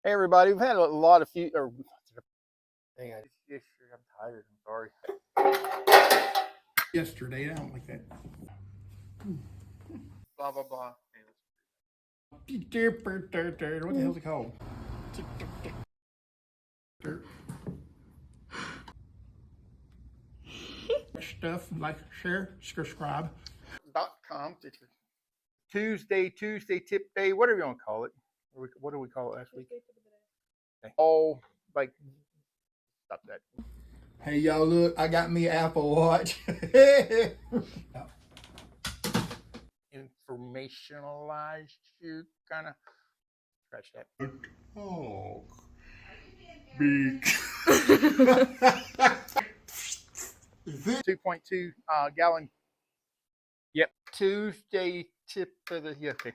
Hey everybody, we've had a lot of dang, I'm tired. I'm sorry. Yesterday, I don't like that. Blah blah blah. What the hell's it called? Stuff, like, share, subscribe. .com. Tuesday tip day, whatever you want to call it. What do we call it last week? Oh, like stop that. Hey y'all, look, I got me an Apple Watch. Informationalized you kind of scratch that. Oh, big. 2.2 gallon. Yep. Tuesday tip of the okay.